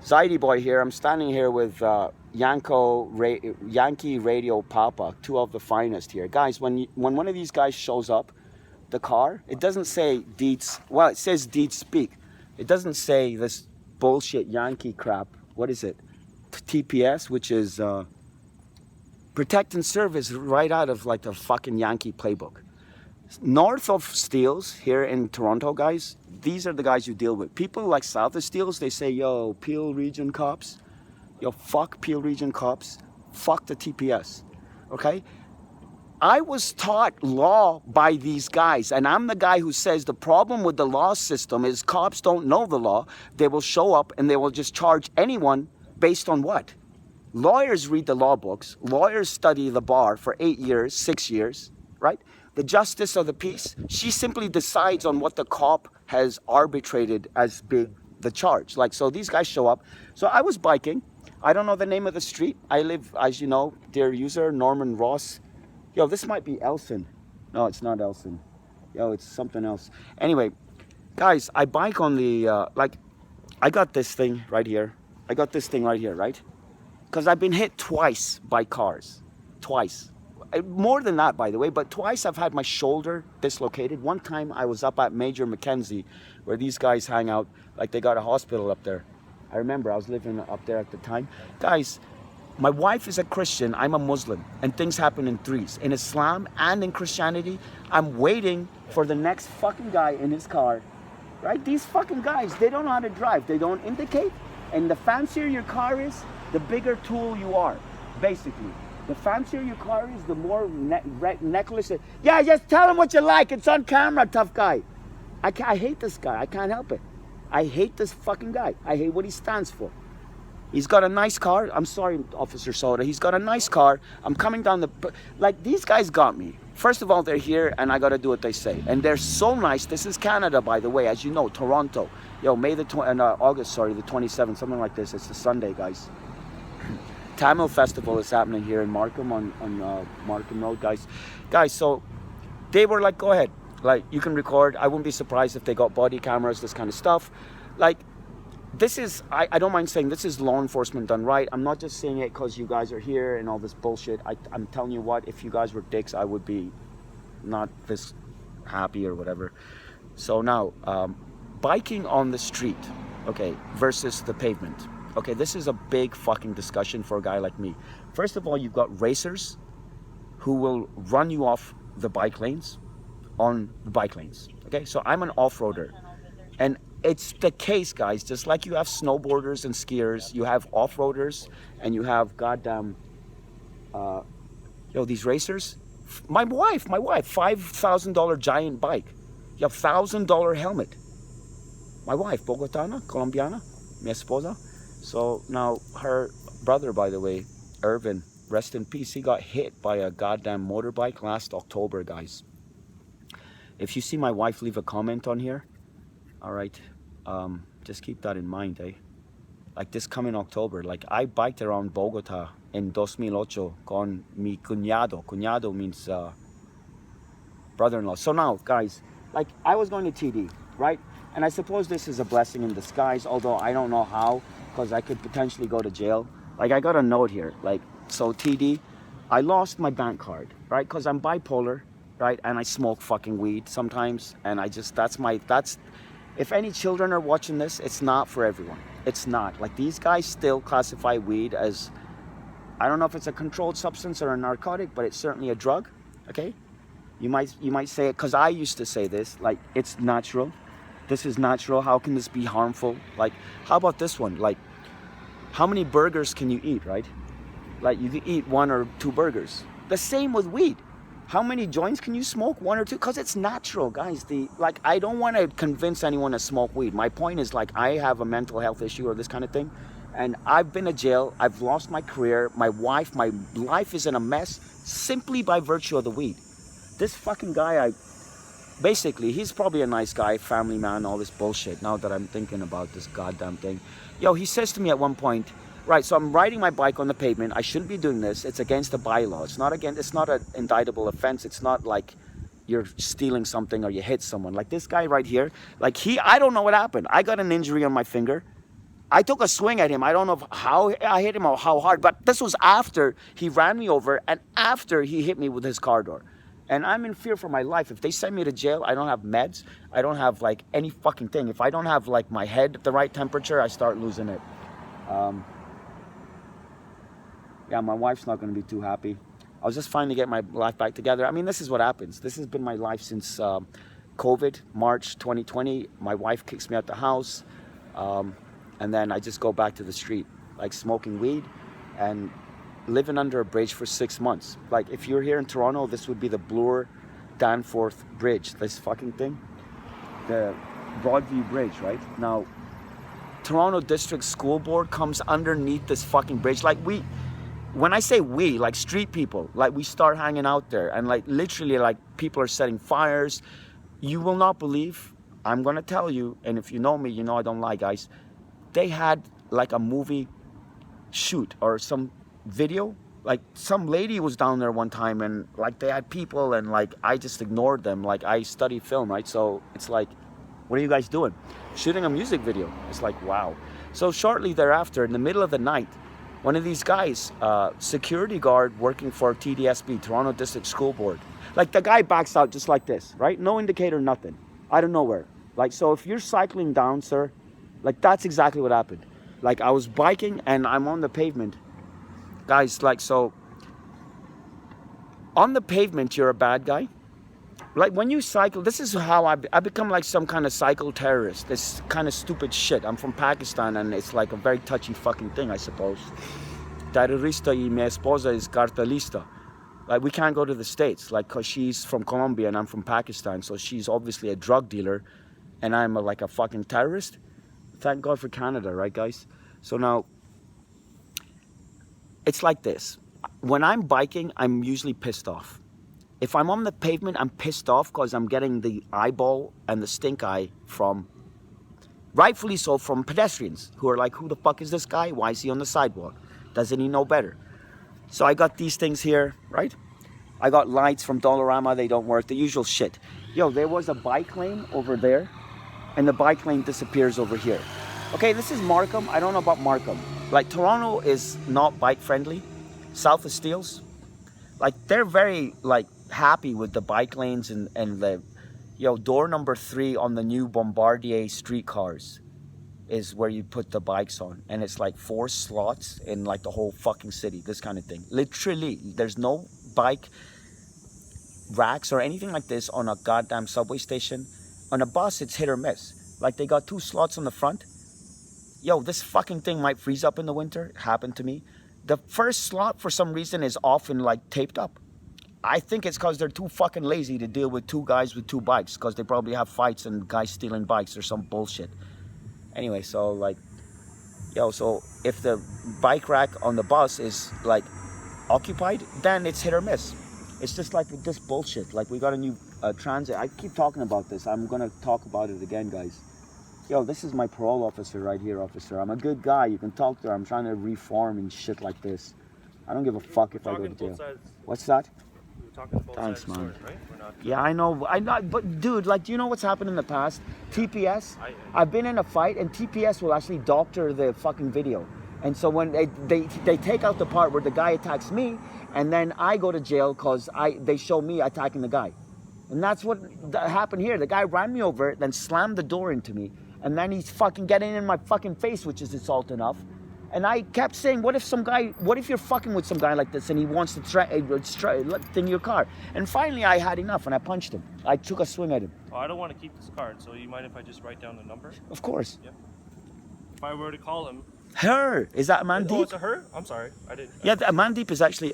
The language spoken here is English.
Zaidi Boy here. I'm standing here with Yankee Radio Papa, two of the finest here. Guys, when one of these guys shows up, the car, it doesn't say Deets, well, it says Deets Speak. It doesn't say this bullshit Yankee crap. What is it? TPS, which is Protect and Serve, is right out of like the fucking Yankee playbook. North of Steeles, here in Toronto, guys, these are the guys you deal with. People like south of Steeles, they say, yo, Peel Region cops. Yo, fuck Peel Region cops. Fuck the TPS. Okay? I was taught law by these guys, and I'm the guy who says the problem with the law system is cops don't know the law. They will show up and they will just charge anyone based on what? Lawyers read the law books. Lawyers study the bar for 8 years, 6 years, right? The justice of the peace, she simply decides on what the cop has arbitrated as being the charge. Like, so these guys show up. So I was biking. I don't know the name of the street. I live, as you know, dear user, Norman Ross. Yo, this might be Elson. No, it's not Elson. Yo, it's something else. Anyway, guys, I bike on the, I got this thing right here. Right? Because I've been hit twice by cars. Twice. More than that, by the way, but twice I've had my shoulder dislocated. One time I was up at Major Mackenzie, where these guys hang out, like they got a hospital up there. I remember I was living up there at the time. Guys, my wife is a Christian, I'm a Muslim, and things happen in threes. In Islam and in Christianity, I'm waiting for the next fucking guy in his car, right? These fucking guys, they don't know how to drive. They don't indicate, and the fancier your car is, the bigger tool you are, basically. The fancier your car is, the more necklace. Yeah, just tell him what you like. It's on camera, tough guy. I hate this guy. I can't help it. I hate this fucking guy. I hate what he stands for. He's got a nice car. I'm sorry, Officer Soda. He's got a nice car. I'm coming down the... Like, these guys got me. First of all, they're here, and I got to do what they say. And they're so nice. This is Canada, by the way. As you know, Toronto. Yo, August, the 27th, something like this. It's the Sunday, guys. Tamil Festival is happening here in Markham on Markham Road, guys. Guys, so they were like, go ahead. Like, you can record. I wouldn't be surprised if they got body cameras, this kind of stuff. Like, this is, I don't mind saying this is law enforcement done right. I'm not just saying it because you guys are here and all this bullshit. I'm telling you what, if you guys were dicks, I would be not this happy or whatever. So now, biking on the street, okay, versus the pavement. Okay, this is a big fucking discussion for a guy like me. First of all, you've got racers who will run you off the bike lanes on the bike lanes. Okay, so I'm an off-roader. And it's the case, guys, just like you have snowboarders and skiers, you have off-roaders, and you have goddamn, these racers. My wife, $5,000 giant bike. You have $1,000 helmet. My wife, Bogotana, Colombiana, mi esposa. So now her brother, by the way, Irvin, rest in peace, he got hit by a goddamn motorbike last October, guys. If you see my wife leave a comment on here, all right, just keep that in mind, eh? Like this coming October, like I biked around Bogota in 2008 con mi cuñado. Cuñado means brother-in-law. So now, guys, like I was going to TD, right? And I suppose this is a blessing in disguise, although I don't know how, because I could potentially go to jail. Like I got a note here, like, so TD, I lost my bank card, right? Because I'm bipolar, right? And I smoke fucking weed sometimes. And I just, if any children are watching this, it's not for everyone. It's not. Like these guys still classify weed as, I don't know if it's a controlled substance or a narcotic, but it's certainly a drug, okay? You might say it, because I used to say this, like it's natural. This is natural. How can this be harmful? Like, how about this one? Like, how many burgers can you eat, right? Like, you can eat 1 or 2 burgers. The same with weed. How many joints can you smoke? 1 or 2? Because it's natural, guys. I don't want to convince anyone to smoke weed. My point is, like, I have a mental health issue or this kind of thing. And I've been to jail. I've lost my career. My life is in a mess simply by virtue of the weed. This fucking guy, basically, he's probably a nice guy, family man, all this bullshit, now that I'm thinking about this goddamn thing. Yo, he says to me at one point, right, so I'm riding my bike on the pavement. I shouldn't be doing this. It's against the bylaw. It's not an indictable offense. It's not like you're stealing something or you hit someone. Like this guy right here, like I don't know what happened. I got an injury on my finger. I took a swing at him. I don't know how I hit him or how hard, but this was after he ran me over and after he hit me with his car door. And I'm in fear for my life. If they send me to jail, I don't have meds. I don't have like any fucking thing. If I don't have like my head at the right temperature, I start losing it. Yeah, my wife's not going to be too happy. I was just finally getting my life back together. I mean, this is what happens. This has been my life since COVID, March 2020. My wife kicks me out the house. And then I just go back to the street, like smoking weed and living under a bridge for 6 months. Like if you're here in Toronto, this would be the Bloor Danforth Bridge, this fucking thing. The Broadview Bridge, right? Now, Toronto District School Board comes underneath this fucking bridge. Like when I say we, like street people, like we start hanging out there and like literally like people are setting fires. You will not believe, I'm gonna tell you, and if you know me, you know I don't lie, guys. They had like a movie shoot or some video. Like some lady was down there one time and like they had people and like I just ignored them. Like I study film, right? So it's like, what are you guys doing? Shooting a music video. It's like, wow. So shortly thereafter, in the middle of the night, one of these guys, security guard working for TDSB, Toronto District School Board, like the guy backs out just like this, right? No indicator, nothing, out of nowhere. Like, so if you're cycling down, sir, like that's exactly what happened. Like I was biking and I'm on the pavement. Guys, like, so on the pavement, you're a bad guy. Like when you cycle, this is how I become like some kind of cycle terrorist. This kind of stupid shit. I'm from Pakistan and it's like a very touchy fucking thing, I suppose. Terrorista y mi esposa es cartelista. Like we can't go to the States, like cause she's from Colombia and I'm from Pakistan. So she's obviously a drug dealer and I'm like a fucking terrorist. Thank God for Canada, right guys? So now, it's like this. When I'm biking, I'm usually pissed off. If I'm on the pavement, I'm pissed off because I'm getting the eyeball and the stink eye from, rightfully so, from pedestrians who are like, who the fuck is this guy? Why is he on the sidewalk? Doesn't he know better? So I got these things here, right? I got lights from Dollarama, they don't work, the usual shit. Yo, there was a bike lane over there and the bike lane disappears over here. Okay, this is Markham. I don't know about Markham. Like Toronto is not bike friendly. South of Steeles, like they're very like happy with the bike lanes and the, door number 3 on the new Bombardier streetcars is where you put the bikes on. And it's like 4 slots in like the whole fucking city, this kind of thing. Literally, there's no bike racks or anything like this on a goddamn subway station. On a bus, it's hit or miss. Like they got 2 slots on the front. Yo, this fucking thing might freeze up in the winter. It happened to me. The first slot, for some reason, is often like taped up. I think it's because they're too fucking lazy to deal with 2 guys with 2 bikes, because they probably have fights and guys stealing bikes or some bullshit. Anyway, so like, so if the bike rack on the bus is like occupied, then it's hit or miss. It's just like with this bullshit. Like we got a new transit. I keep talking about this. I'm gonna talk about it again, guys. Yo, this is my parole officer right here, officer. I'm a good guy. You can talk to her. I'm trying to reform and shit like this. I don't give a fuck if I go to jail. What's that? We're talking about thanks, man. story, right? We're not, yeah, I know. But dude, like, do you know what's happened in the past? TPS. I've been in a fight, and TPS will actually doctor the fucking video. And so when they take out the part where the guy attacks me, and then I go to jail because they show me attacking the guy. And that's what happened here. The guy ran me over, then slammed the door into me. And then he's fucking getting in my fucking face, which is assault enough. And I kept saying, what if you're fucking with some guy like this and he wants to thing your car? And finally I had enough and I punched him. I took a swing at him. Oh, I don't want to keep this card, so you mind if I just write down the number? Of course. Yeah. If I were to call him. Her! Is that Mandeep? Oh, it's a her? I'm sorry. I didn't. Yeah, Mandeep is actually...